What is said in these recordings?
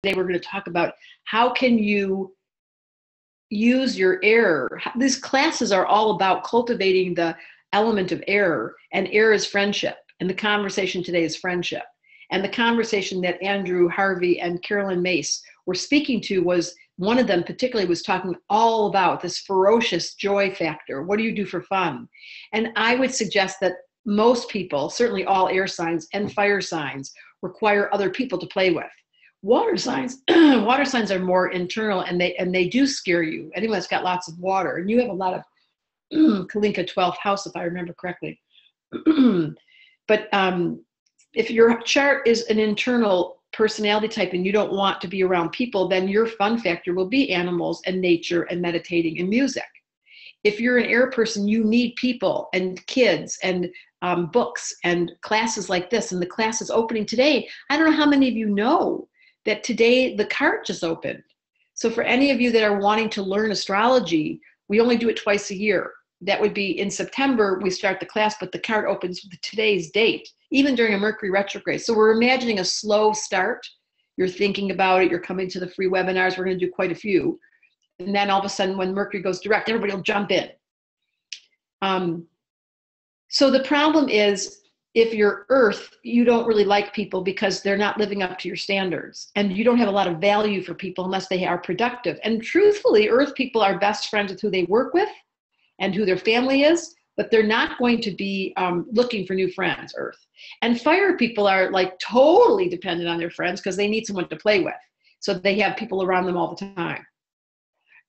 Today we're going to talk about how can you use your air. These classes are all about cultivating the element of air, and air is friendship. And the conversation today is friendship. And the conversation that Andrew Harvey and Carolyn Mace were speaking to was, one of them particularly was talking all about this ferocious joy factor. What do you do for fun? And I would suggest that most people, certainly all air signs and fire signs, require other people to play with. Water signs, water signs are more internal, and they do scare you. Anyone that's got lots of water, and you have a lot of Kalinka 12th house, if I remember correctly. But if your chart is an internal personality type and you don't want to be around people, then your fun factor will be animals and nature and meditating and music. If you're an air person, you need people and kids and books and classes like this. And the class is opening today. I don't know how many of you know that today the cart just opened. So for any of you that are wanting to learn astrology, we only do it twice a year. That would be in September, we start the class, but the cart opens with today's date, even during a Mercury retrograde. So we're imagining a slow start. You're thinking about it, you're coming to the free webinars, we're gonna do quite a few. And then all of a sudden when Mercury goes direct, everybody will jump in. So the problem is, if you're Earth, you don't really like people because they're not living up to your standards. And you don't have a lot of value for people unless they are productive. And truthfully, Earth people are best friends with who they work with and who their family is, but they're not going to be looking for new friends, Earth. And fire people are like totally dependent on their friends because they need someone to play with. So they have people around them all the time.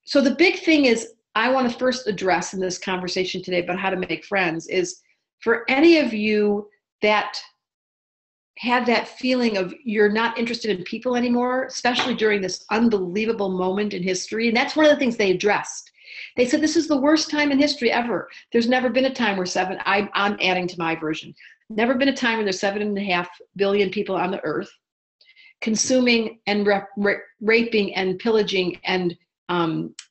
So the big thing is, I want to first address in this conversation today about how to make friends is, for any of you that have that feeling of you're not interested in people anymore, especially during this unbelievable moment in history. And that's one of the things they addressed. They said, this is the worst time in history ever. There's never been a time where I'm adding to my version. Never been a time where there's 7.5 billion people on the earth consuming and raping and pillaging and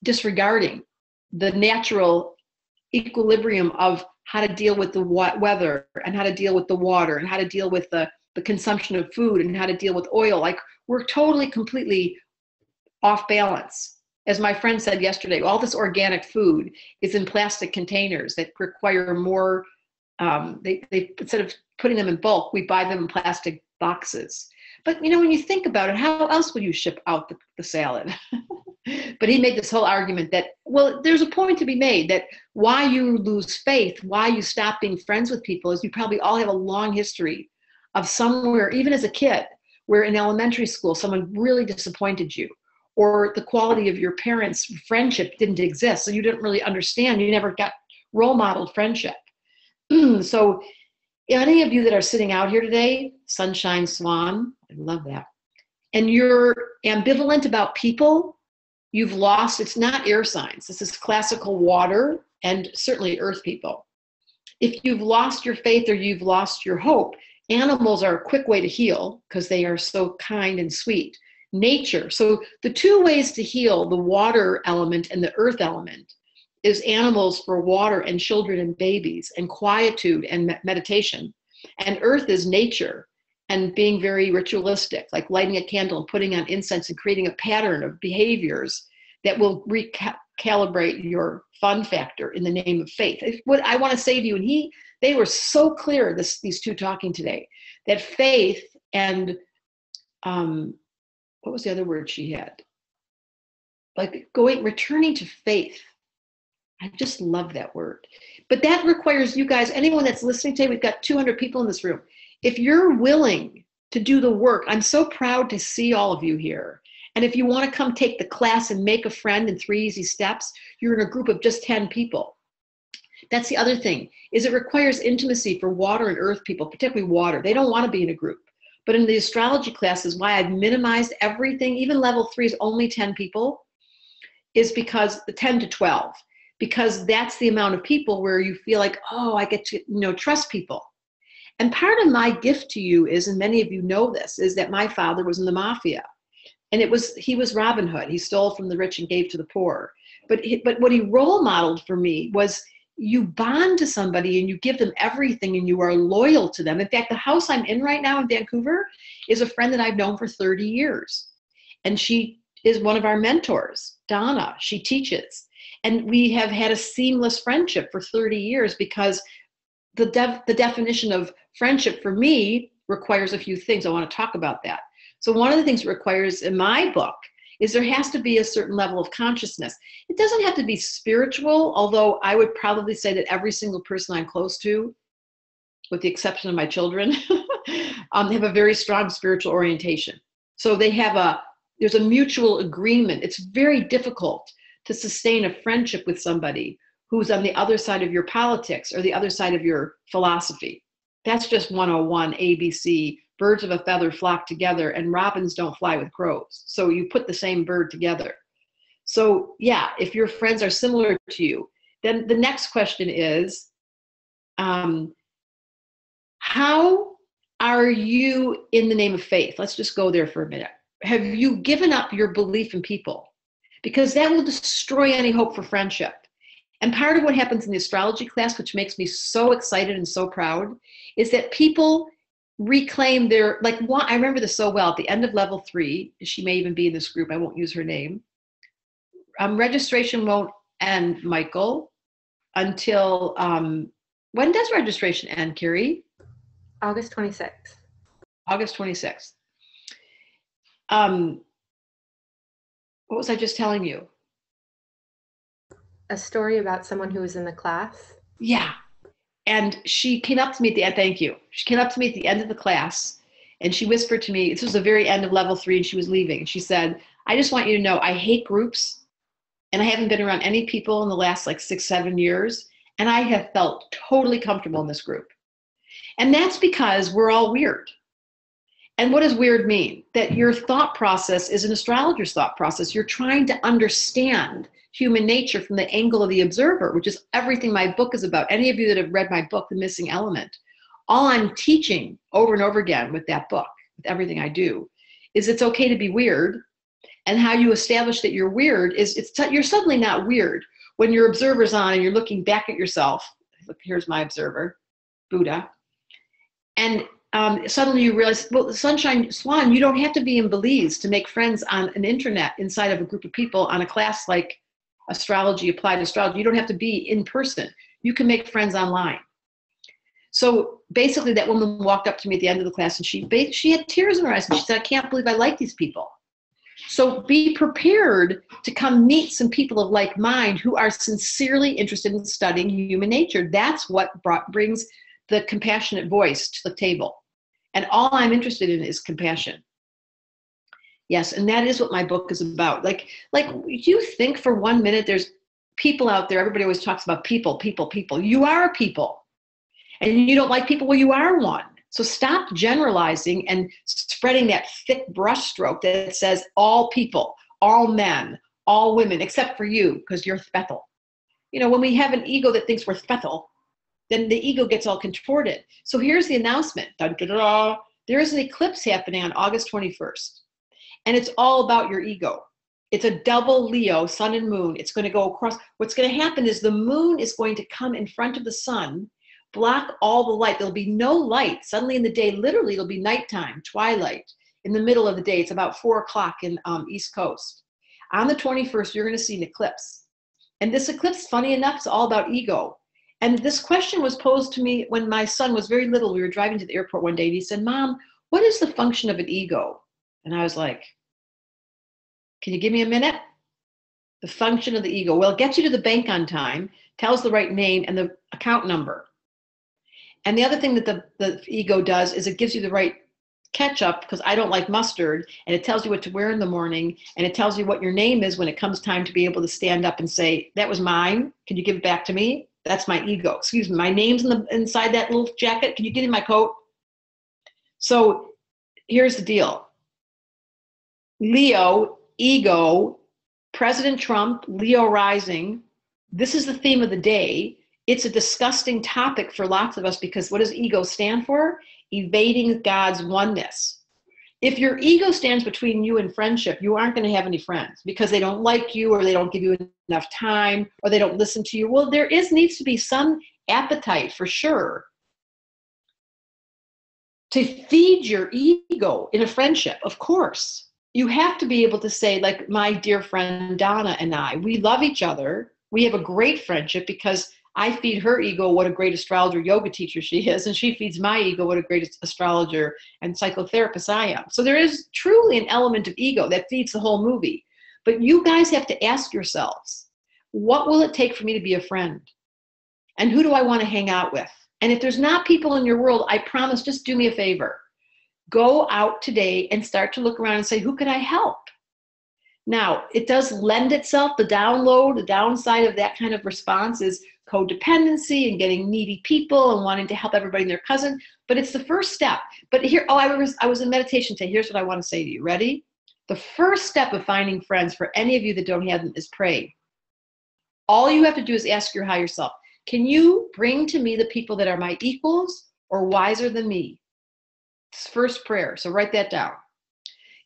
disregarding the natural equilibrium of how to deal with the weather and how to deal with the water and how to deal with the consumption of food and how to deal with oil. Like, we're totally, completely off balance. As my friend said yesterday, all this organic food is in plastic containers that require more, they instead of putting them in bulk, we buy them in plastic boxes. But you know, when you think about it, how else would you ship out the salad? But he made this whole argument that, well, there's a point to be made that why you lose faith, why you stop being friends with people, is you probably all have a long history of somewhere, even as a kid, where in elementary school, someone really disappointed you, or the quality of your parents' friendship didn't exist. So you didn't really understand. You never got role modeled friendship. So any of you that are sitting out here today, Sunshine Swan, I love that, and you're ambivalent about people, you've lost. It's not air signs. This is classical water and certainly earth people. If you've lost your faith or you've lost your hope, animals are a quick way to heal because they are so kind and sweet. Nature. So the two ways to heal, the water element and the earth element, is animals for water and children and babies and quietude and meditation. And earth is nature and being very ritualistic, like lighting a candle and putting on incense and creating a pattern of behaviors that will recalibrate your fun factor in the name of faith. What I want to say to you, and they were so clear, these two talking today, that faith and, what was the other word she had? Like returning to faith. I just love that word. But that requires you guys, anyone that's listening today, we've got 200 people in this room. If you're willing to do the work, I'm so proud to see all of you here. And if you want to come take the class and make a friend in 3 easy steps, you're in a group of just 10 people. That's the other thing, is it requires intimacy for water and earth people, particularly water. They don't want to be in a group. But in the astrology classes, why I've minimized everything, even level 3 is only 10 people, is because the 10 to 12, because that's the amount of people where you feel like, oh, I get to trust people. And part of my gift to you is, and many of you know this, is that my father was in the mafia. And he was Robin Hood. He stole from the rich and gave to the poor. But what he role modeled for me was, you bond to somebody and you give them everything and you are loyal to them. In fact, the house I'm in right now in Vancouver is a friend that I've known for 30 years. And she is one of our mentors, Donna. She teaches. And we have had a seamless friendship for 30 years because the definition of friendship for me requires a few things. I want to talk about that. So one of the things it requires in my book is there has to be a certain level of consciousness. It doesn't have to be spiritual, although I would probably say that every single person I'm close to, with the exception of my children, have a very strong spiritual orientation. So there's a mutual agreement. It's very difficult to sustain a friendship with somebody who's on the other side of your politics or the other side of your philosophy. That's just 101 ABC. Birds of a feather flock together, and robins don't fly with crows. So you put the same bird together. So yeah, if your friends are similar to you, then the next question is, how are you in the name of faith? Let's just go there for a minute. Have you given up your belief in people? Because that will destroy any hope for friendship. And part of what happens in the astrology class, which makes me so excited and so proud, is that people reclaim their, I remember this so well, at the end of level 3, she may even be in this group, I won't use her name. Registration won't end, Michael, until, when does registration end, Carrie? August 26th. August 26th. What was I just telling you? A story about someone who was in the class. Yeah. And she came up to me at the end, thank you. She came up to me at the end of the class and she whispered to me, this was the very end of level 3 and she was leaving. She said, I just want you to know I hate groups and I haven't been around any people in the last 6-7 years. And I have felt totally comfortable in this group. And that's because we're all weird. And what does weird mean? That your thought process is an astrologer's thought process. You're trying to understand human nature from the angle of the observer, which is everything my book is about. Any of you that have read my book, The Missing Element, all I'm teaching over and over again with that book, with everything I do, is it's okay to be weird. And how you establish that you're weird is you're suddenly not weird when your observer's on and you're looking back at yourself. Look, here's my observer, Buddha. And suddenly you realize, well, Sunshine Swan, you don't have to be in Belize to make friends on an internet inside of a group of people on a class like Astrology, Applied Astrology. You don't have to be in person. You can make friends online. So basically that woman walked up to me at the end of the class and she had tears in her eyes and she said, I can't believe I like these people. So be prepared to come meet some people of like mind who are sincerely interested in studying human nature. That's what brings the compassionate voice to the table. And all I'm interested in is compassion. Yes, and that is what my book is about. You think for 1 minute there's people out there, everybody always talks about people. You are a people. And you don't like people, well, you are one. So stop generalizing and spreading that thick brushstroke that says all people, all men, all women, except for you, because you're Thpetal. When we have an ego that thinks we're Thpetal, then the ego gets all contorted. So here's the announcement. Dun, dun, dun, dun. There is an eclipse happening on August 21st. And it's all about your ego. It's a double Leo, sun and moon. It's going to go across. What's going to happen is the moon is going to come in front of the sun, block all the light. There'll be no light. Suddenly in the day, literally, it'll be nighttime, twilight. In the middle of the day, it's about 4 o'clock in East Coast. On the 21st, you're going to see an eclipse. And this eclipse, funny enough, is all about ego. And this question was posed to me when my son was very little. We were driving to the airport one day and he said, Mom, what is the function of an ego? And I was like, can you give me a minute? The function of the ego. Well, it gets you to the bank on time, tells the right name and the account number. And the other thing that the ego does is it gives you the right ketchup, because I don't like mustard, and it tells you what to wear in the morning, and it tells you what your name is when it comes time to be able to stand up and say, that was mine. Can you give it back to me? That's my ego. Excuse me, my name's inside that little jacket. Can you give me my coat? So here's the deal. Leo, ego, President Trump, Leo rising. This is the theme of the day. It's a disgusting topic for lots of us because what does ego stand for? Evading God's oneness. If your ego stands between you and friendship, you aren't going to have any friends because they don't like you or they don't give you enough time or they don't listen to you. Well, there needs to be some appetite for sure to feed your ego in a friendship, of course. you have to be able to say, like my dear friend Donna and I, we love each other. We have a great friendship because I feed her ego what a great astrologer yoga teacher she is, and she feeds my ego what a great astrologer and psychotherapist I am. So there is truly an element of ego that feeds the whole movie. But you guys have to ask yourselves, what will it take for me to be a friend? And who do I want to hang out with? And if there's not people in your world, I promise, just do me a favor. Go out today and start to look around and say, who can I help? Now, it does lend itself, the downside of that kind of response is codependency and getting needy people and wanting to help everybody and their cousin, but it's the first step. But here, I was in meditation today. Here's what I want to say to you. Ready? The first step of finding friends for any of you that don't have them is pray. All you have to do is ask your higher self, can you bring to me the people that are my equals or wiser than me? It's first prayer, so write that down.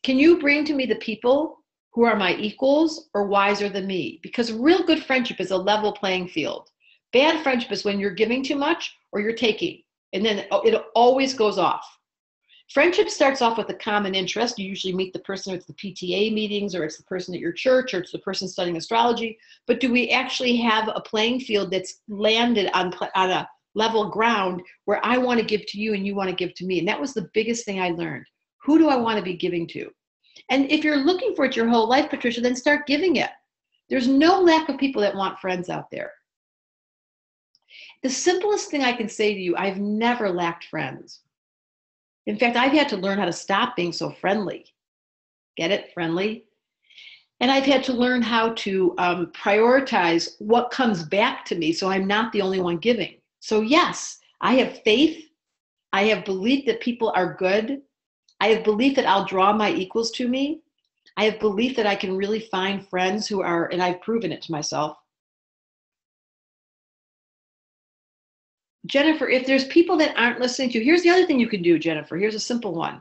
Can you bring to me the people who are my equals or wiser than me? Because real good friendship is a level playing field. Bad friendship is when you're giving too much or you're taking, and then it always goes off. Friendship starts off with a common interest. You usually meet the person at the PTA meetings, or it's the person at your church, or it's the person studying astrology. But do we actually have a playing field that's landed on a level ground where I want to give to you and you want to give to me? And that was the biggest thing I learned. Who do I want to be giving to? And if you're looking for it your whole life, Patricia, then start giving it. There's no lack of people that want friends out there. The simplest thing I can say to you, I've never lacked friends. In fact, I've had to learn how to stop being so friendly. Get it? Friendly. And I've had to learn how to prioritize what comes back to me so I'm not the only one giving. So yes, I have faith. I have belief that people are good. I have belief that I'll draw my equals to me. I have belief that I can really find friends who are, and I've proven it to myself. Jennifer, if there's people that aren't listening to you, here's the other thing you can do, Jennifer. Here's a simple one.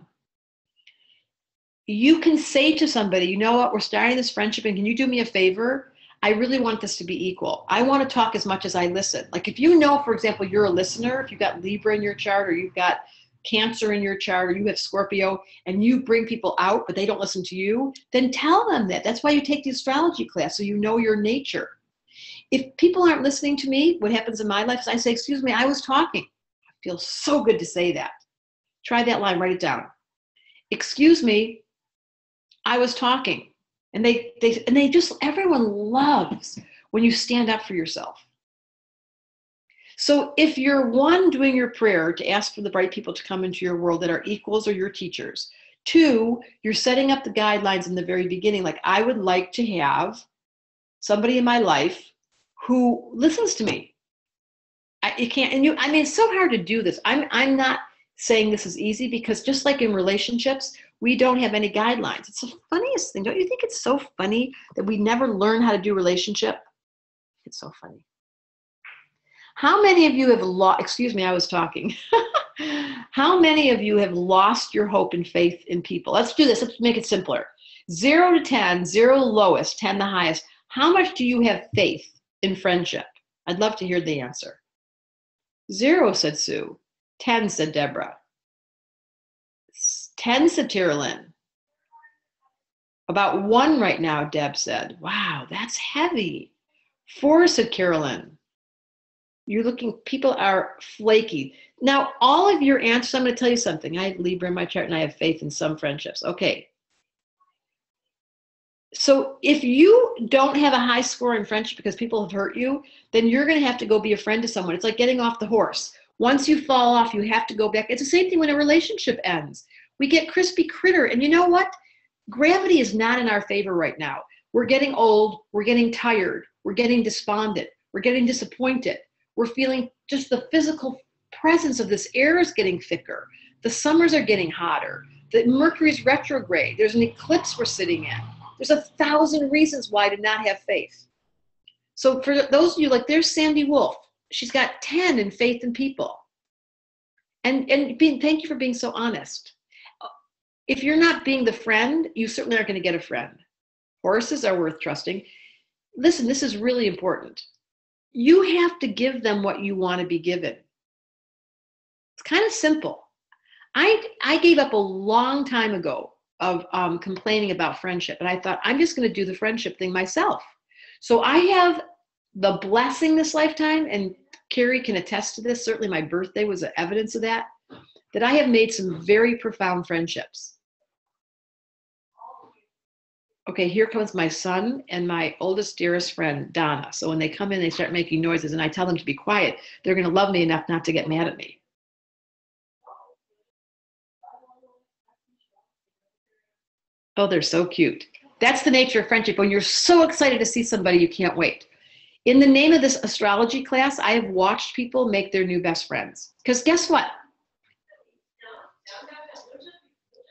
You can say to somebody, you know what, we're starting this friendship, and can you do me a favor? I really want this to be equal. I want to talk as much as I listen. Like if you know, for example, you're a listener, if you've got Libra in your chart, or you've got Cancer in your chart, or you have Scorpio, and you bring people out, but they don't listen to you, then tell them that. That's why you take the astrology class, so you know your nature. If people aren't listening to me, what happens in my life is I say, excuse me, I was talking. I feel so good to say that. Try that line, write it down. Excuse me, I was talking. And they just, everyone loves when you stand up for yourself. So if you're one, doing your prayer to ask for the bright people to come into your world that are equals or your teachers. Two, you're setting up the guidelines in the very beginning. Like I would like to have somebody in my life who listens to me. It's so hard to do this. I'm not saying this is easy because just like in relationships, we don't have any guidelines. It's the funniest thing. Don't you think it's so funny that we never learn how to do relationship? It's so funny. How many of you have excuse me, I was talking. How many of you have lost your hope and faith in people? Let's do this. Let's make it simpler. 0 to 10, 0 lowest, 10 the highest. How much do you have faith in friendship? I'd love to hear the answer. 0, said Sue. 10, said Debra. 10, said Tyrolyn. About 1 right now, Deb said. Wow, that's heavy. 4, said Carolyn. You're looking, people are flaky. Now, all of your answers, I'm going to tell you something. I have Libra in my chart and I have faith in some friendships. Okay. So if you don't have a high score in friendship because people have hurt you, then you're going to have to go be a friend to someone. It's like getting off the horse. Once you fall off, you have to go back. It's the same thing when a relationship ends. We get crispy critter. And you know what? Gravity is not in our favor right now. We're getting old. We're getting tired. We're getting despondent. We're getting disappointed. We're feeling just the physical presence of this air is getting thicker. The summers are getting hotter. The Mercury's retrograde. There's an eclipse we're sitting in. There's 1,000 reasons why to not have faith. So for those of you, like there's Sandy Wolf. She's got 10 in faith in people. And thank you for being so honest. If you're not being the friend, you certainly aren't going to get a friend. Horses are worth trusting. Listen, this is really important. You have to give them what you want to be given. It's kind of simple. I gave up a long time ago complaining about friendship. And I thought, I'm just going to do the friendship thing myself. So I have the blessing this lifetime, and Carrie can attest to this. Certainly my birthday was evidence of that I have made some very profound friendships. Okay, here comes my son and my oldest, dearest friend, Donna. So when they come in, they start making noises, and I tell them to be quiet. They're going to love me enough not to get mad at me. Oh, they're so cute. That's the nature of friendship. When you're so excited to see somebody, you can't wait. In the name of this astrology class, I have watched people make their new best friends. Because guess what?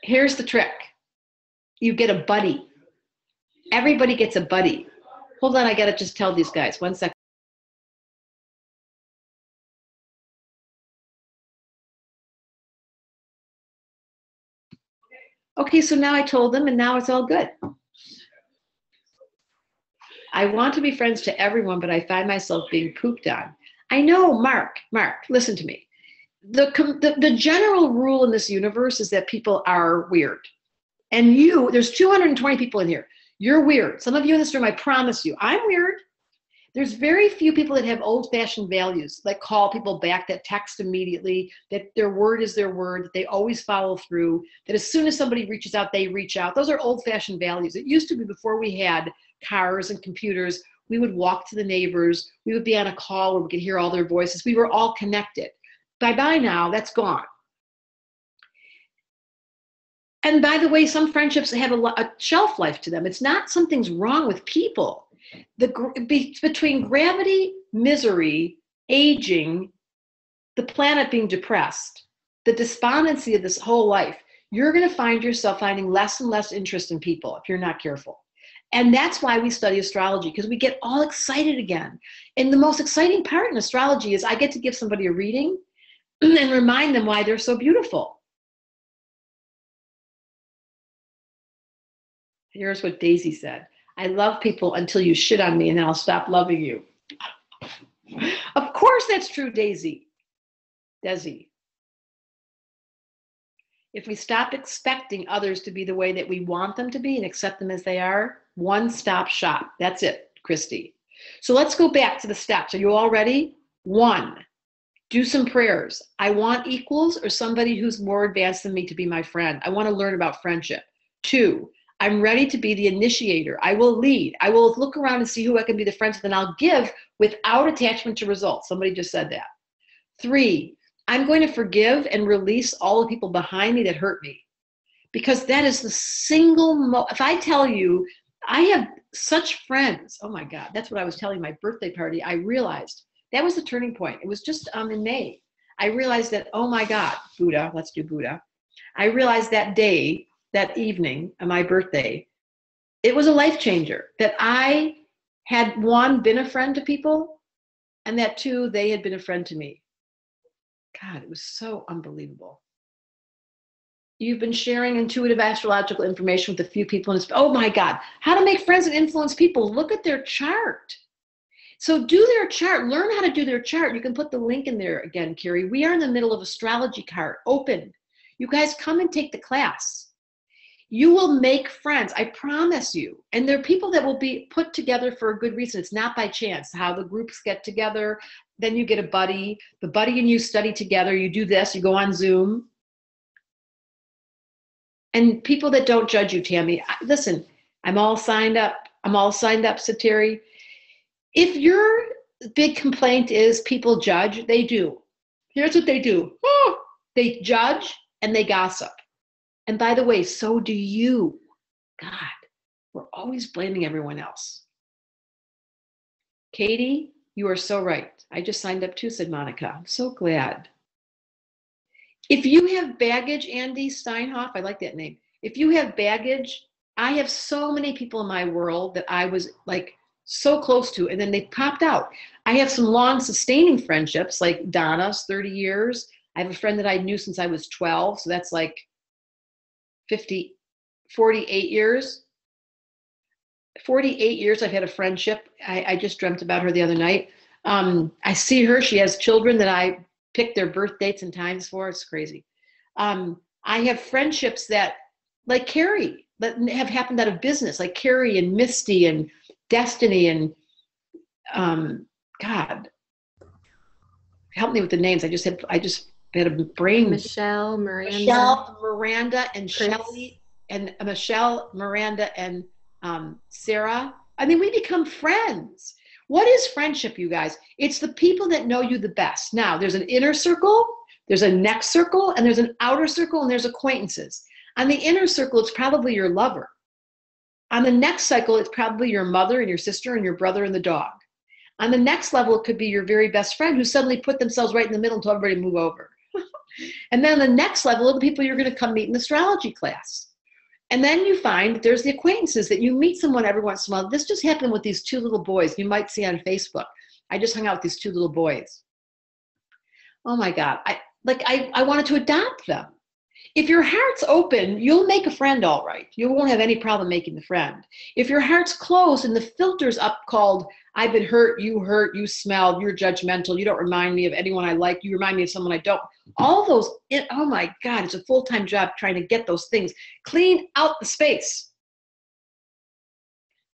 Here's the trick. You get a buddy. Everybody gets a buddy. Hold on, I got to just tell these guys. 1 second. Okay, so now I told them, and now it's all good. I want to be friends to everyone, but I find myself being pooped on. I know, Mark, listen to me. The general rule in this universe is that people are weird. And there's 220 people in here. You're weird. Some of you in this room, I promise you, I'm weird. There's very few people that have old-fashioned values, that call people back, that text immediately, that their word is their word, that they always follow through, that as soon as somebody reaches out, they reach out. Those are old-fashioned values. It used to be before we had cars and computers, we would walk to the neighbors, we would be on a call where we could hear all their voices. We were all connected. Bye-bye now, that's gone. And by the way, some friendships have a shelf life to them. It's not something's wrong with people. Between gravity, misery, aging, the planet being depressed, the despondency of this whole life, you're going to find yourself finding less and less interest in people if you're not careful. And that's why we study astrology, because we get all excited again. And the most exciting part in astrology is I get to give somebody a reading and remind them why they're so beautiful. Here's what Daisy said. I love people until you shit on me, and then I'll stop loving you. Of course that's true, Desi. If we stop expecting others to be the way that we want them to be and accept them as they are, one-stop shop. That's it, Christy. So let's go back to the steps. Are you all ready? 1, do some prayers. I want equals or somebody who's more advanced than me to be my friend. I want to learn about friendship. 2, I'm ready to be the initiator. I will lead. I will look around and see who I can be the friends with, and I'll give without attachment to results. Somebody just said that. 3, I'm going to forgive and release all the people behind me that hurt me. Because that is the single if I tell you, I have such friends. Oh my God, that's what I was telling my birthday party. I realized that was the turning point. It was just in May. I realized that, oh my God, Buddha, let's do Buddha. I realized that day, that evening on my birthday, it was a life changer. That I had, 1, been a friend to people, and that 2, they had been a friend to me. God, it was so unbelievable. You've been sharing intuitive astrological information with a few people. Oh my God, how to make friends and influence people. Look at their chart. So do their chart, learn how to do their chart. You can put the link in there again, Carrie. We are in the middle of astrology cart, open. You guys come and take the class. You will make friends, I promise you. And there are people that will be put together for a good reason. It's not by chance how the groups get together. Then you get a buddy. The buddy and you study together. You do this, you go on Zoom. And people that don't judge you, Tammy, listen, I'm all signed up. Said Terry. If your big complaint is people judge, they do. Here's what they do. They judge and they gossip. And by the way, so do you. God, we're always blaming everyone else. Katie, you are so right. I just signed up too, said Monica. I'm so glad. If you have baggage, Andy Steinhoff, I like that name. If you have baggage, I have so many people in my world that I was like so close to, and then they popped out. I have some long sustaining friendships, like Donna's 30 years. I have a friend that I knew since I was 12. So that's like 48 years. 48 years I've had a friendship. I just dreamt about her the other night. I see her. She has children that I picked their birth dates and times for. It's crazy. I have friendships that like Carrie, that have happened out of business, like Carrie and Misty and Destiny and God, help me with the names. I just had a brain. Michelle, Miranda, Michelle, Miranda, and Chris. Shelley, and Michelle, Miranda, and Sarah. I mean, we become friends. What is friendship, you guys? It's the people that know you the best. Now, there's an inner circle, there's a next circle, and there's an outer circle, and there's acquaintances. On the inner circle, it's probably your lover. On the next cycle, it's probably your mother and your sister and your brother and the dog. On the next level, it could be your very best friend who suddenly put themselves right in the middle and told everybody to move over. And then the next level are the people you're going to come meet in astrology class. And then you find that there's the acquaintances that you meet someone every once in a while. This just happened with these two little boys. You might see on Facebook. I just hung out with these two little boys. Oh my God. I wanted to adopt them. If your heart's open, you'll make a friend all right. You won't have any problem making the friend. If your heart's closed and the filter's up called, I've been hurt, you smelled, you're judgmental, you don't remind me of anyone I like, you remind me of someone I don't. All those, oh my God, it's a full-time job trying to get those things. Clean out the space.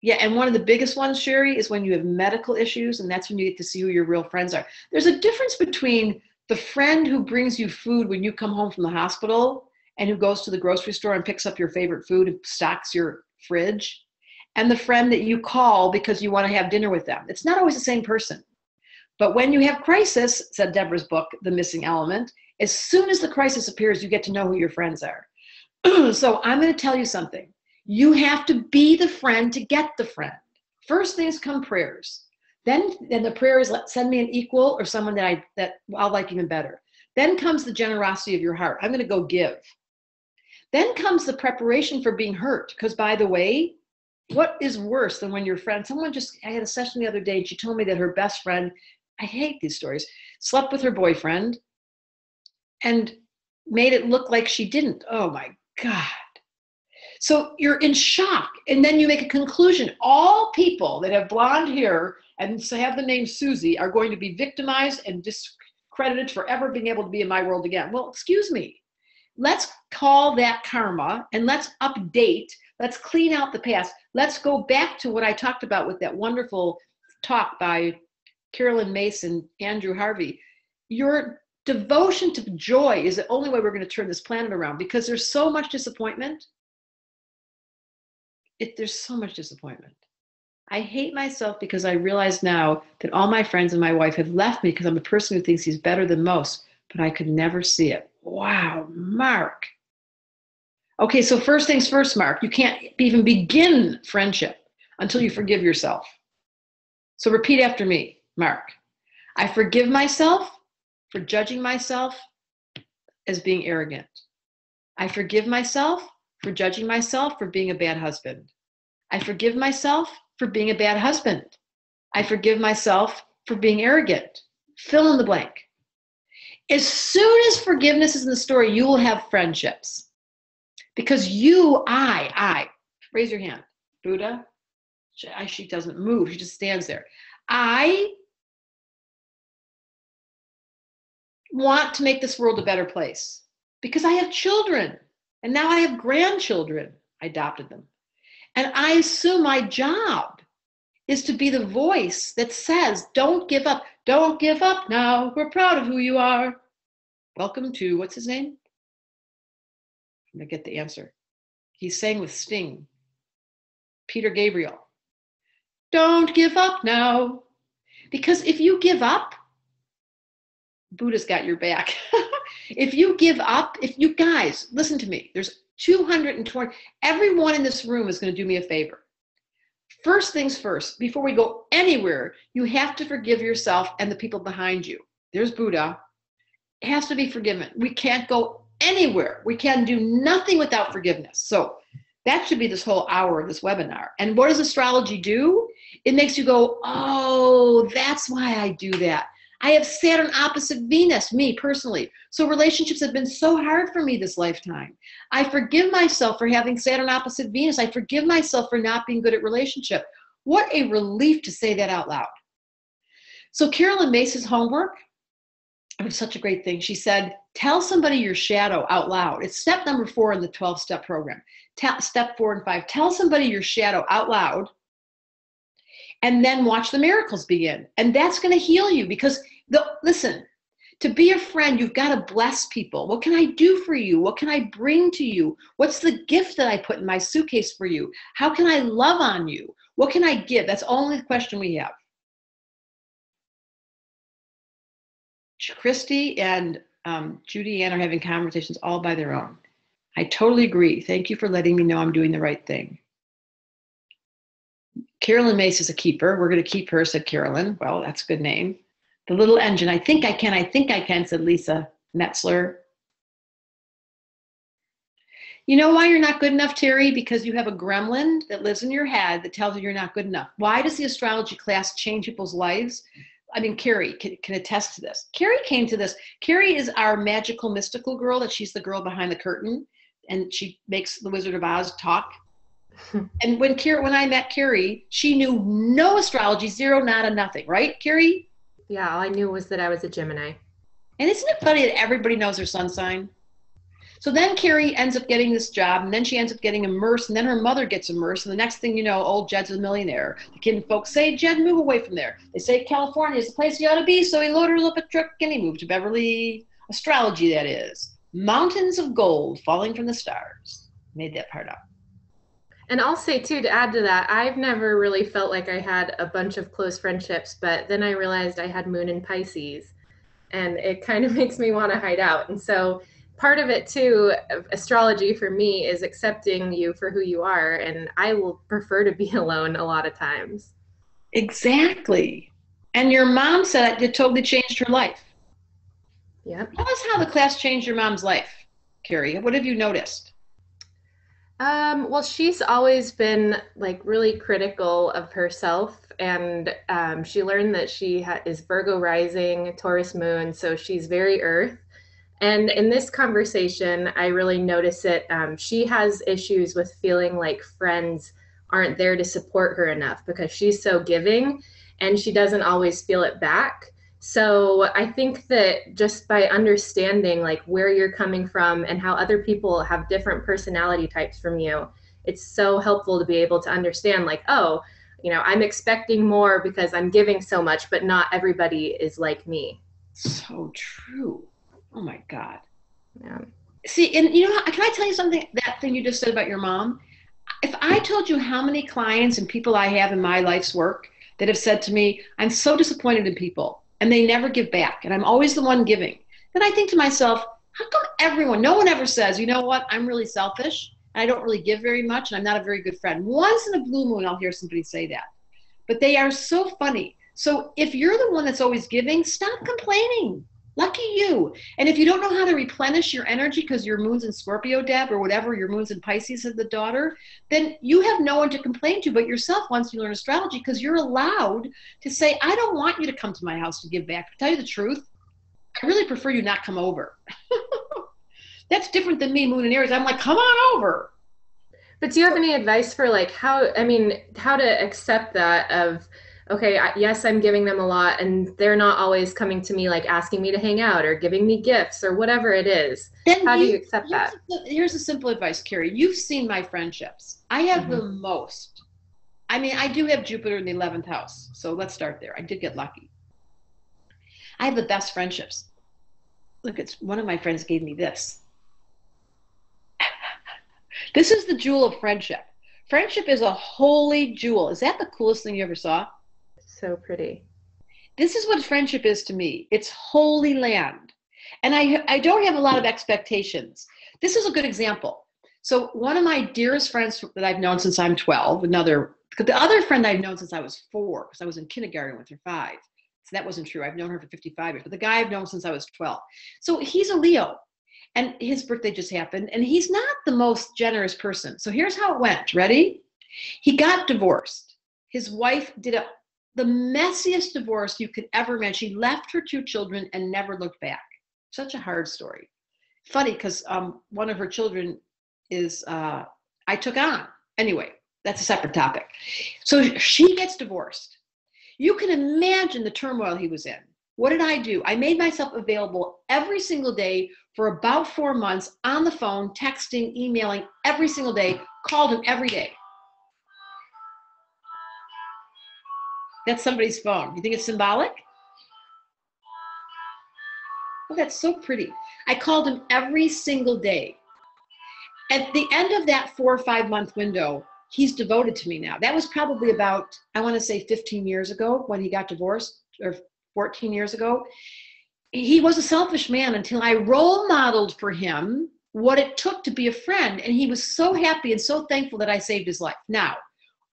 Yeah, and one of the biggest ones, Sherry, is when you have medical issues, and that's when you get to see who your real friends are. There's a difference between the friend who brings you food when you come home from the hospital and who goes to the grocery store and picks up your favorite food and stocks your fridge, and the friend that you call because you want to have dinner with them. It's not always the same person. But when you have crisis, said Debra's book, The Missing Element, as soon as the crisis appears, you get to know who your friends are. So I'm going to tell you something. You have to be the friend to get the friend. First things come prayers. Then the prayer is, send me an equal or someone that I'll like even better. Then comes the generosity of your heart. I'm going to go give. Then comes the preparation for being hurt. Because by the way, what is worse than when your friend, I had a session the other day and she told me that her best friend, I hate these stories, slept with her boyfriend and made it look like she didn't. Oh my God. So you're in shock. And then you make a conclusion. All people that have blonde hair and have the name Susie are going to be victimized and discredited forever being able to be in my world again. Well, excuse me. Let's call that karma and let's update. Let's clean out the past. Let's go back to what I talked about with that wonderful talk by Carolyn Mason, Andrew Harvey. Your devotion to joy is the only way we're going to turn this planet around because there's so much disappointment. There's so much disappointment. I hate myself because I realize now that all my friends and my wife have left me because I'm a person who thinks he's better than most, but I could never see it. Wow, Mark. Okay, so first things first, Mark, you can't even begin friendship until you forgive yourself. So repeat after me, Mark. I forgive myself for judging myself as being arrogant. I forgive myself for judging myself for being a bad husband. I forgive myself for being a bad husband. I forgive myself for being arrogant. Fill in the blank. As soon as forgiveness is in the story, you will have friendships. Because I, raise your hand. Buddha, she doesn't move. She just stands there. I want to make this world a better place because I have children and now I have grandchildren. I adopted them. And I assume my job is to be the voice that says, don't give up. Don't give up now. We're proud of who you are. Welcome to, what's his name? I'm going to get the answer. He sang with Sting. Peter Gabriel. Don't give up now. Because if you give up, Buddha's got your back. If you give up, if you guys, listen to me, there's 220, everyone in this room is going to do me a favor. First things first, before we go anywhere, you have to forgive yourself and the people behind you. There's Buddha. It has to be forgiven. We can't go anywhere. We can do nothing without forgiveness. So that should be this whole hour of this webinar. And what does astrology do? It makes you go, oh, that's why I do that. I have Saturn opposite Venus, me personally. So relationships have been so hard for me this lifetime. I forgive myself for having Saturn opposite Venus. I forgive myself for not being good at relationship. What a relief to say that out loud. So Carolyn Mason's homework it was such a great thing. She said, tell somebody your shadow out loud. It's step number 4 in the 12-step program. Step 4 and 5, tell somebody your shadow out loud, and then watch the miracles begin. And that's going to heal you because, listen, to be a friend, you've got to bless people. What can I do for you? What can I bring to you? What's the gift that I put in my suitcase for you? How can I love on you? What can I give? That's only the question we have. Christy and Judy Ann are having conversations all by their own. I totally agree. Thank you for letting me know I'm doing the right thing. Carolyn Mace is a keeper. We're going to keep her, said Carolyn. Well, that's a good name. The little engine. I think I can, said Lisa Metzler. You know why you're not good enough, Terry? Because you have a gremlin that lives in your head that tells you you're not good enough. Why does the astrology class change people's lives? I mean, Carrie can attest to this. Carrie came to this. Carrie is our magical, mystical girl, that she's the girl behind the curtain, and she makes the Wizard of Oz talk. And when I met Carrie, she knew no astrology, zero, nada, nothing, right, Carrie? Yeah, all I knew was that I was a Gemini. And isn't it funny that everybody knows their sun sign? So then Carrie ends up getting this job, and then she ends up getting immersed, and then her mother gets immersed, and the next thing you know, old Jed's a millionaire. The kid folks say, Jed, move away from there. They say California is the place you ought to be, so he loaded up a truck and he moved to Beverly. Astrology, that is. Mountains of gold falling from the stars. Made that part up. And I'll say, too, to add to that, I've never really felt like I had a bunch of close friendships, but then I realized I had Moon in Pisces, and it kind of makes me want to hide out. And so part of it, too, astrology for me is accepting you for who you are, and I will prefer to be alone a lot of times. Exactly. And your mom said it totally changed her life. Yeah. Tell us how the class changed your mom's life, Carrie. What have you noticed? Well, she's always been like really critical of herself, and she learned that she is Virgo rising, Taurus moon, so she's very earth. And in this conversation, I really notice it. She has issues with feeling like friends aren't there to support her enough because she's so giving and she doesn't always feel it back. So I think that just by understanding like where you're coming from and how other people have different personality types from you, it's so helpful to be able to understand like, oh, I'm expecting more because I'm giving so much, but not everybody is like me. So true. Oh my God. Yeah. See, and can I tell you something, that thing you just said about your mom? If I told you how many clients and people I have in my life's work that have said to me, I'm so disappointed in people and they never give back and I'm always the one giving, then I think to myself, how come no one ever says, you know what, I'm really selfish and I don't really give very much and I'm not a very good friend. Once in a blue moon, I'll hear somebody say that. But they are so funny. So if you're the one that's always giving, stop complaining. Lucky you. And if you don't know how to replenish your energy because your moon's in Scorpio, Deb, or whatever, your moon's in Pisces as the daughter, then you have no one to complain to but yourself once you learn astrology, because you're allowed to say, I don't want you to come to my house to give back. To tell you the truth, I really prefer you not come over. That's different than me, Moon in Aries. I'm like, come on over. But do you have any advice for like how to accept that of, okay, yes, I'm giving them a lot and they're not always coming to me like asking me to hang out or giving me gifts or whatever it is. Then how do you accept that? Here's a simple advice, Carrie. You've seen my friendships. I have the most. I mean, I do have Jupiter in the 11th house. So let's start there. I did get lucky. I have the best friendships. Look, one of my friends gave me this. This is the jewel of friendship. Friendship is a holy jewel. Is that the coolest thing you ever saw? So pretty. This is what friendship is to me. It's holy land. And I don't have a lot of expectations. This is a good example. So one of my dearest friends that I've known since I'm 12, the other friend I've known since I was 4, because I was in kindergarten with her 5. So that wasn't true. I've known her for 55 years. But the guy I've known since I was 12. So he's a Leo. And his birthday just happened. And he's not the most generous person. So here's how it went. Ready? He got divorced. His wife did the messiest divorce you could ever imagine. She left her 2 children and never looked back. Such a hard story. Funny, because one of her children is, I took on. Anyway, that's a separate topic. So she gets divorced. You can imagine the turmoil he was in. What did I do? I made myself available every single day for about 4 months on the phone, texting, emailing every single day, called him every day. That's somebody's phone. You think it's symbolic? Oh, that's so pretty. I called him every single day. At the end of that 4 or 5 month window, he's devoted to me now. That was probably about, I want to say 15 years ago when he got divorced, or 14 years ago. He was a selfish man until I role modeled for him what it took to be a friend. And he was so happy and so thankful that I saved his life. Now,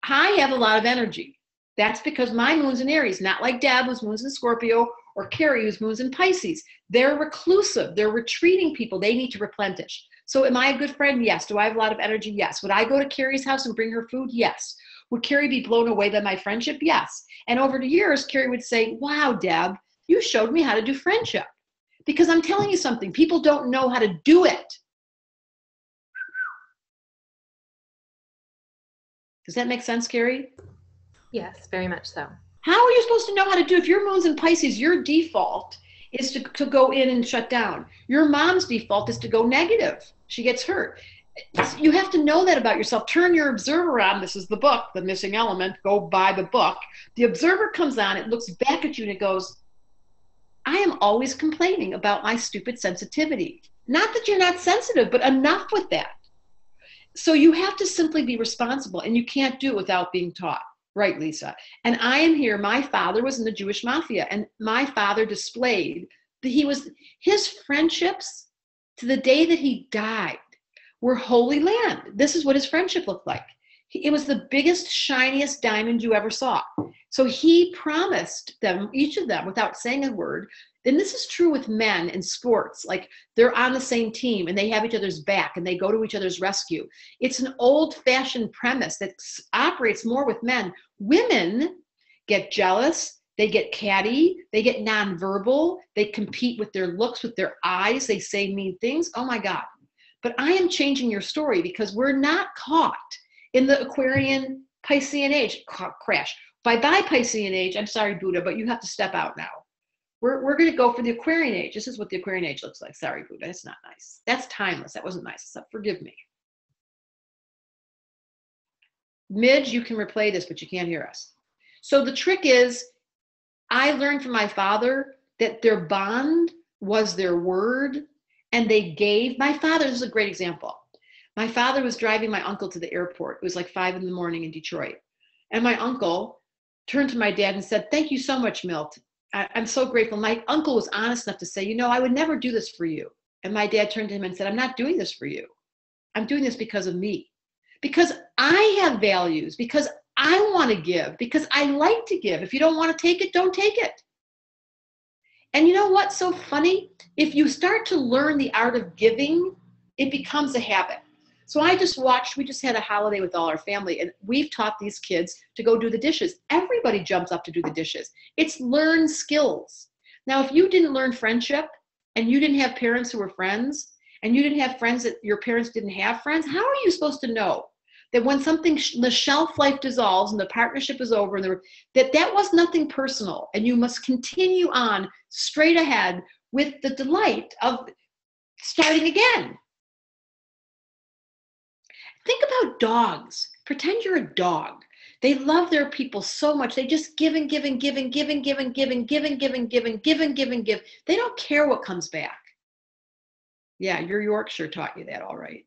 I have a lot of energy. That's because my moon's in Aries, not like Deb, whose moon's in Scorpio, or Carrie, whose moon's in Pisces. They're reclusive. They're retreating people. They need to replenish. So am I a good friend? Yes. Do I have a lot of energy? Yes. Would I go to Carrie's house and bring her food? Yes. Would Carrie be blown away by my friendship? Yes. And over the years, Carrie would say, wow, Deb, you showed me how to do friendship. Because I'm telling you something, people don't know how to do it. Does that make sense, Carrie? Yes, very much so. How are you supposed to know how to do? If your moon's in Pisces, your default is to go in and shut down. Your mom's default is to go negative. She gets hurt. You have to know that about yourself. Turn your observer on. This is the book, The Missing Element. Go buy the book. The observer comes on. It looks back at you and it goes, I am always complaining about my stupid sensitivity. Not that you're not sensitive, but enough with that. So you have to simply be responsible, and you can't do it without being taught. Right, Lisa? And I am here. My father was in the Jewish mafia, and my father displayed that his friendships to the day that he died were holy land. This is what his friendship looked like. It was the biggest, shiniest diamond you ever saw. So he promised them, each of them, without saying a word. And this is true with men in sports. Like, they're on the same team and they have each other's back and they go to each other's rescue. It's an old-fashioned premise that operates more with men. Women get jealous, they get catty, they get nonverbal, they compete with their looks, with their eyes, they say mean things. Oh my God. But I am changing your story because we're not caught in the Aquarian Piscean age crash. Bye-bye Piscean age. I'm sorry, Buddha, but you have to step out now. We're going to go for the Aquarian age. This is what the Aquarian age looks like. Sorry, Buddha, it's not nice. That's timeless. That wasn't nice. So forgive me. Midge, you can replay this, but you can't hear us. So the trick is, I learned from my father that their bond was their word, and they gave. My father, this is a great example. My father was driving my uncle to the airport. It was like 5 a.m. in Detroit. And my uncle turned to my dad and said, thank you so much, Milt. I'm so grateful. My uncle was honest enough to say, I would never do this for you. And my dad turned to him and said, I'm not doing this for you. I'm doing this because of me. Because I have values, because I want to give, because I like to give. If you don't want to take it, don't take it. And you know what's so funny? If you start to learn the art of giving, it becomes a habit. So we just had a holiday with all our family, and we've taught these kids to go do the dishes. Everybody jumps up to do the dishes. It's learned skills. Now, if you didn't learn friendship, and you didn't have parents who were friends, and you didn't have friends that your parents didn't have friends, how are you supposed to know that when the shelf life dissolves and the partnership is over, and that was nothing personal, and you must continue on straight ahead with the delight of starting again? Think about dogs. Pretend you're a dog. They love their people so much. They just give and give and give and give and give and give and give and give and give and give and give and give. They don't care what comes back. Yeah, your Yorkshire taught you that, all right.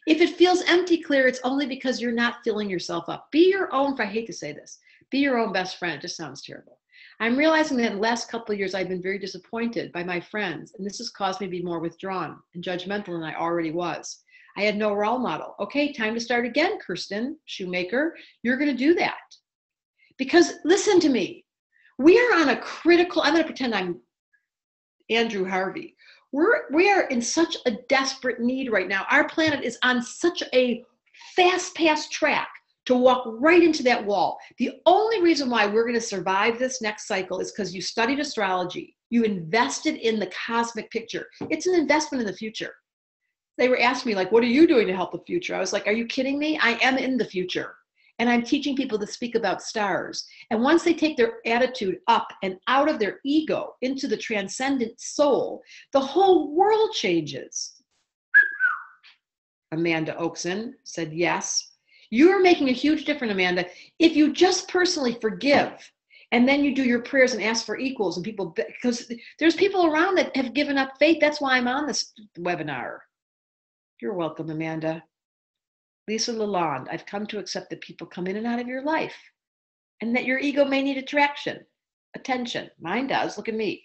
If it feels empty, Claire, it's only because you're not filling yourself up. Be your own, I hate to say this, be your own best friend. It just sounds terrible. I'm realizing that in the last couple of years, I've been very disappointed by my friends, and this has caused me to be more withdrawn and judgmental than I already was. I had no role model. Okay, time to start again, Kirsten Shoemaker. You're going to do that. Because listen to me. We are on a critical, I'm going to pretend I'm Andrew Harvey. We are in such a desperate need right now. Our planet is on such a fast-paced track to walk right into that wall. The only reason why we're going to survive this next cycle is because you studied astrology. You invested in the cosmic picture. It's an investment in the future. They were asking me, like, what are you doing to help the future? I was like, are you kidding me? I am in the future. And I'm teaching people to speak about stars. And once they take their attitude up and out of their ego into the transcendent soul, the whole world changes. Amanda Oakson said yes. You're making a huge difference, Amanda. If you just personally forgive, and then you do your prayers and ask for equals, and people, because there's people around that have given up faith. That's why I'm on this webinar. You're welcome, Amanda. Lisa Lalonde, I've come to accept that people come in and out of your life, and that your ego may need attention. Mine does. Look at me.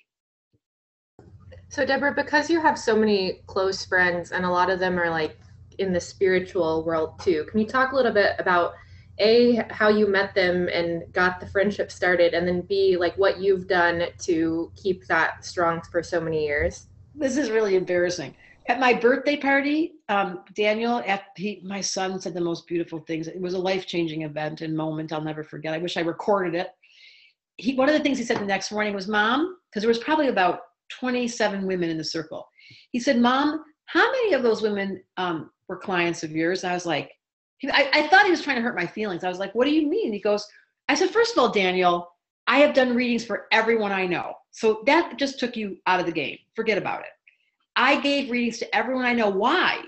So Deborah, because you have so many close friends and a lot of them are like in the spiritual world too, can you talk a little bit about A, how you met them and got the friendship started, and then B, like what you've done to keep that strong for so many years? This is really embarrassing. At my birthday party, Daniel, my son said the most beautiful things. It was a life-changing event and moment I'll never forget. I wish I recorded it. One of the things he said the next morning was, Mom, because there was probably about 27 women in the circle. He said, Mom, how many of those women were clients of yours? And I was like, I thought he was trying to hurt my feelings. I was like, what do you mean? He goes, I said, first of all, Daniel, I have done readings for everyone I know. So that just took you out of the game. Forget about it. I gave readings to everyone I know. Why?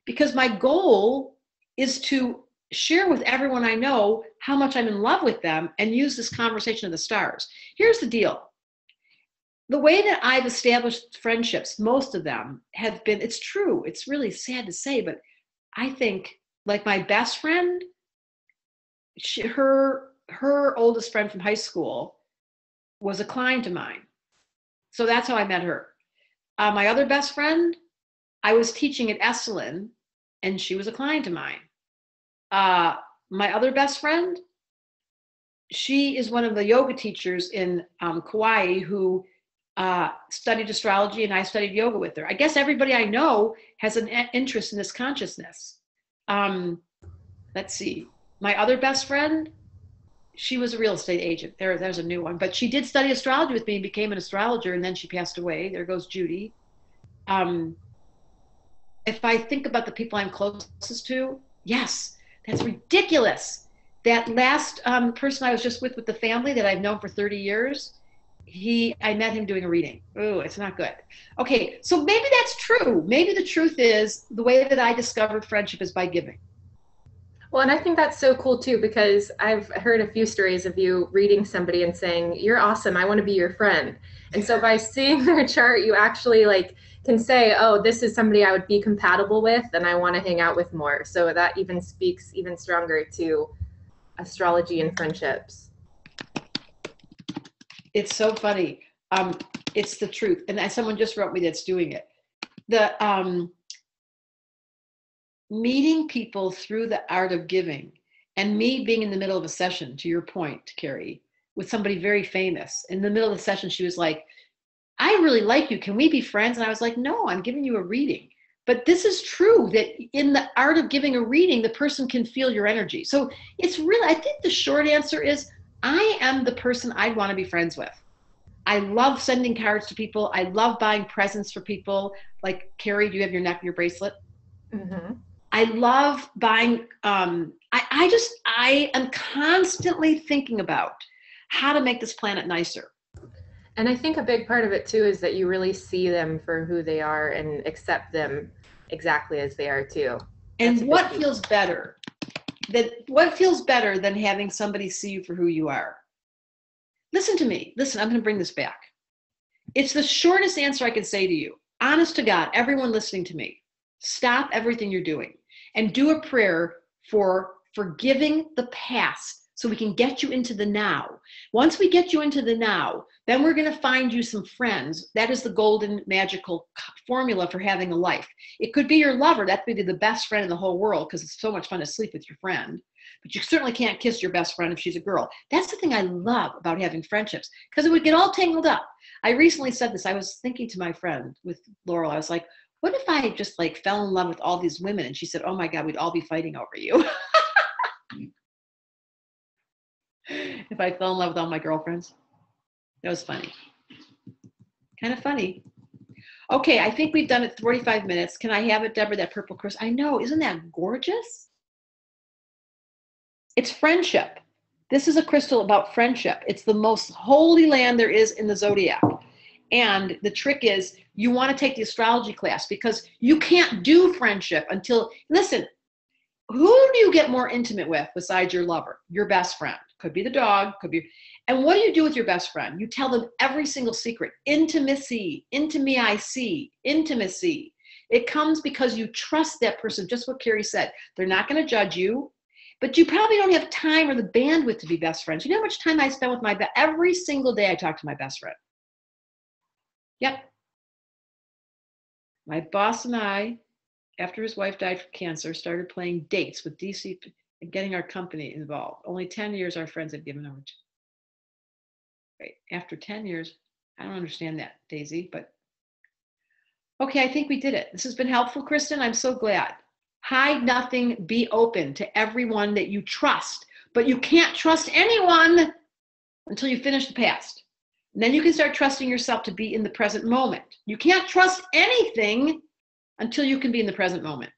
Because my goal is to share with everyone I know how much I'm in love with them and use this conversation of the stars. Here's the deal. The way that I've established friendships, most of them have been, it's true, it's really sad to say, but I think like my best friend, her oldest friend from high school was a client of mine. So that's how I met her. My other best friend, I was teaching at Esalen, and she was a client of mine. My other best friend, she is one of the yoga teachers in Kauai who studied astrology, and I studied yoga with her. I guess everybody I know has an interest in this consciousness. Let's see. My other best friend, she was a real estate agent. There's a new one, but she did study astrology with me and became an astrologer, and then she passed away. There goes Judy. If I think about the people I'm closest to, yes, that's ridiculous. That last person I was just with the family that I've known for 30 years, I met him doing a reading. Oh, it's not good. Okay, so maybe that's true. Maybe the truth is the way that I discovered friendship is by giving. Well, and I think that's so cool too, because I've heard a few stories of you reading somebody and saying, you're awesome, I want to be your friend. And so by seeing their chart, you actually like can say, oh, this is somebody I would be compatible with and I want to hang out with more. So that even speaks even stronger to astrology and friendships. It's so funny. It's the truth. And someone just wrote me that's doing it. The meeting people through the art of giving, and me being in the middle of a session, to your point, Carrie, with somebody very famous. In the middle of the session, she was like, I really like you. Can we be friends? And I was like, no, I'm giving you a reading. But this is true that in the art of giving a reading, the person can feel your energy. So it's really, I think the short answer is I am the person I'd want to be friends with. I love sending cards to people. I love buying presents for people. Like, Carrie, do you have your bracelet? Mm-hmm. I love buying, I am constantly thinking about how to make this planet nicer. And I think a big part of it too is that you really see them for who they are and accept them exactly as they are too. And what feels better than having somebody see you for who you are? Listen to me. Listen, I'm going to bring this back. It's the shortest answer I can say to you. Honest to God, everyone listening to me, stop everything you're doing and do a prayer for forgiving the past so we can get you into the now. Once we get you into the now, then we're going to find you some friends. That is the golden magical formula for having a life. It could be your lover. That would be the best friend in the whole world because it's so much fun to sleep with your friend. But you certainly can't kiss your best friend if she's a girl. That's the thing I love about having friendships because it would get all tangled up. I recently said this. I was thinking to my friend with Laurel, I was like, what if I just like fell in love with all these women? And she said, oh my God, we'd all be fighting over you. If I fell in love with all my girlfriends. That was funny. Kind of funny. Okay, I think we've done it 45 minutes. Can I have it, Deborah, that purple crystal? I know, isn't that gorgeous? It's friendship. This is a crystal about friendship. It's the most holy land there is in the zodiac. And the trick is you want to take the astrology class because you can't do friendship until, listen, who do you get more intimate with besides your lover? Your best friend. Could be the dog, could be. And what do you do with your best friend? You tell them every single secret. Intimacy, intimacy. It comes because you trust that person, just what Carrie said. They're not going to judge you, but you probably don't have time or the bandwidth to be best friends. You know how much time I spend with every single day I talk to my best friend. Yep. My boss and I, after his wife died from cancer, started playing dates with DC and getting our company involved. Only 10 years our friends had given over to. Right. After 10 years, I don't understand that, Daisy, but okay, I think we did it. This has been helpful, Kristen. I'm so glad. Hide nothing, be open to everyone that you trust, but you can't trust anyone until you finish the past. And then you can start trusting yourself to be in the present moment. You can't trust anything until you can be in the present moment.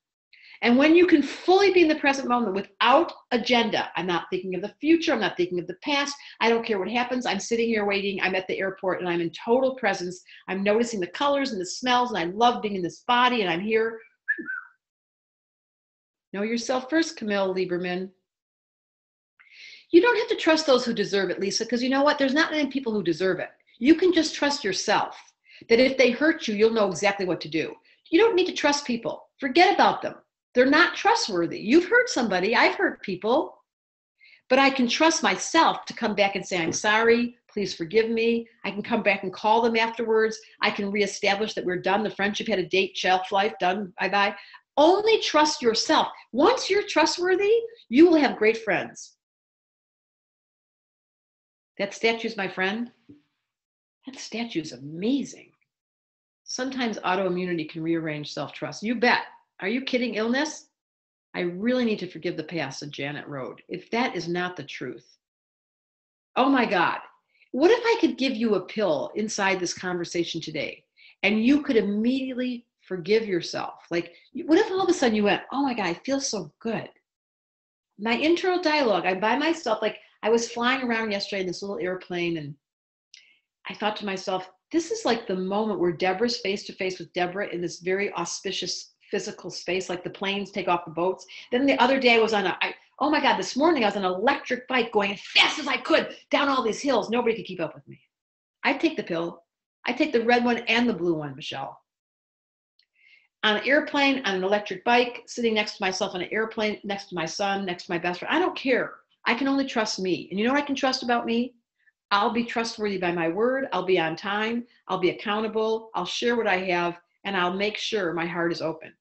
And when you can fully be in the present moment without agenda, I'm not thinking of the future, I'm not thinking of the past, I don't care what happens, I'm sitting here waiting, I'm at the airport and I'm in total presence, I'm noticing the colors and the smells and I love being in this body and I'm here. Know yourself first, Camille Lieberman. You don't have to trust those who deserve it, Lisa, because you know what? There's not many people who deserve it. You can just trust yourself, that if they hurt you, you'll know exactly what to do. You don't need to trust people. Forget about them. They're not trustworthy. You've hurt somebody. I've hurt people. But I can trust myself to come back and say, I'm sorry. Please forgive me. I can come back and call them afterwards. I can reestablish that we're done. The friendship had a date, shelf life, done, bye-bye. Only trust yourself. Once you're trustworthy, you will have great friends. That statue's my friend. That statue's amazing. Sometimes autoimmunity can rearrange self-trust. You bet. Are you kidding? Illness? I really need to forgive the past, said Janet Rode. If that is not the truth. Oh my God. What if I could give you a pill inside this conversation today and you could immediately forgive yourself? Like, what if all of a sudden you went, oh my God, I feel so good. My internal dialogue, I'm by myself. Like I was flying around yesterday in this little airplane and I thought to myself, this is like the moment where Debra's face to face with Debra in this very auspicious physical space, like the planes take off the boats. Then the other day I was on oh my God, this morning I was on an electric bike going as fast as I could down all these hills. Nobody could keep up with me. I'd take the pill. I'd take the red one and the blue one, Michelle. On an airplane, on an electric bike, sitting next to myself on an airplane, next to my son, next to my best friend. I don't care. I can only trust me. And you know what I can trust about me? I'll be trustworthy by my word. I'll be on time. I'll be accountable. I'll share what I have, and I'll make sure my heart is open.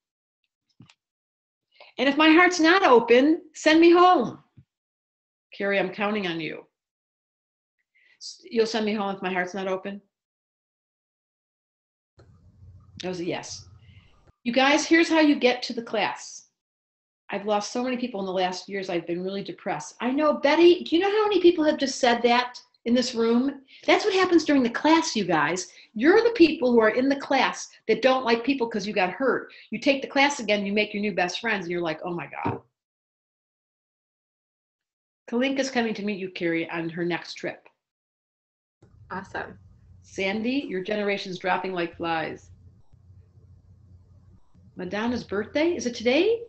And if my heart's not open, send me home. Carrie, I'm counting on you. You'll send me home if my heart's not open? That was a yes. You guys, here's how you get to the class. I've lost so many people in the last years. I've been really depressed. I know, Betty, do you know how many people have just said that in this room? That's what happens during the class, you guys. You're the people who are in the class that don't like people because you got hurt. You take the class again, you make your new best friends, and you're like, oh my God. Kalinka's coming to meet you, Carrie, on her next trip. Awesome. Sandy, your generation's dropping like flies. Madonna's birthday? Is it today?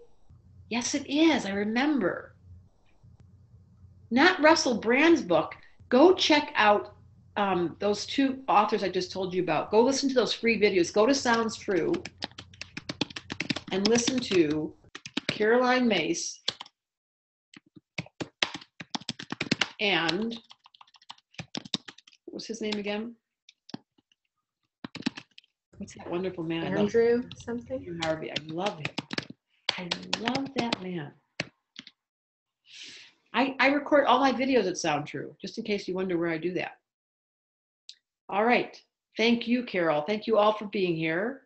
Yes, it is. I remember. Not Russell Brand's book. Go check out those two authors I just told you about. Go listen to those free videos. Go to Sounds True and listen to Caroline Mace and what's his name again? What's that wonderful man? Andrew something? Andrew Harvey. I love him. I love that man. I record all my videos at Sound True, just in case you wonder where I do that. All right. Thank you, Carol. Thank you all for being here.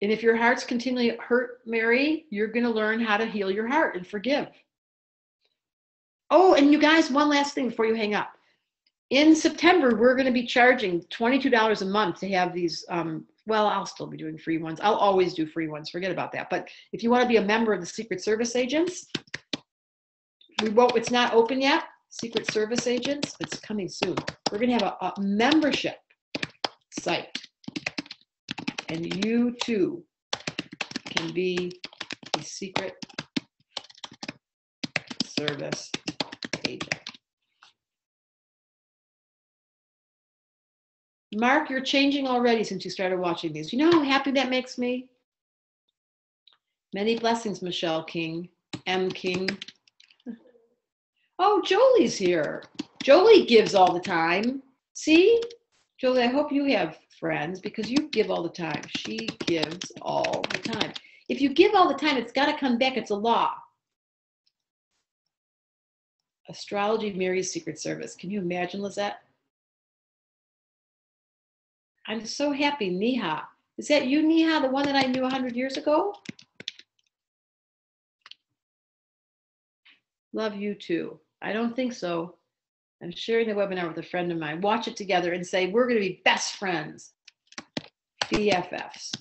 And if your heart's continually hurt, Mary, you're going to learn how to heal your heart and forgive. Oh, and you guys, one last thing before you hang up. In September, we're going to be charging $22 a month to have these, well, I'll still be doing free ones. I'll always do free ones. Forget about that. But if you want to be a member of the Secret Service agents, It's not open yet. Secret Service agents, it's coming soon. We're going to have a membership site. And you too can be a Secret Service agent. Mark, you're changing already since you started watching these. You know how happy that makes me? Many blessings, Michelle King, M. King. Oh, Jolie's here. Jolie gives all the time. See? Jolie, I hope you have friends because you give all the time. She gives all the time. If you give all the time, it's got to come back. It's a law. Astrology marries Secret Service. Can you imagine, Lizette? I'm so happy, Neha. Is that you, Neha, the one that I knew 100 years ago? Love you too. I don't think so. I'm sharing the webinar with a friend of mine. Watch it together and say, we're going to be best friends. BFFs.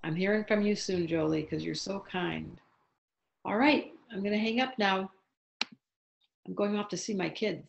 I'm hearing from you soon, Jolie, because you're so kind. All right, I'm going to hang up now. I'm going off to see my kids.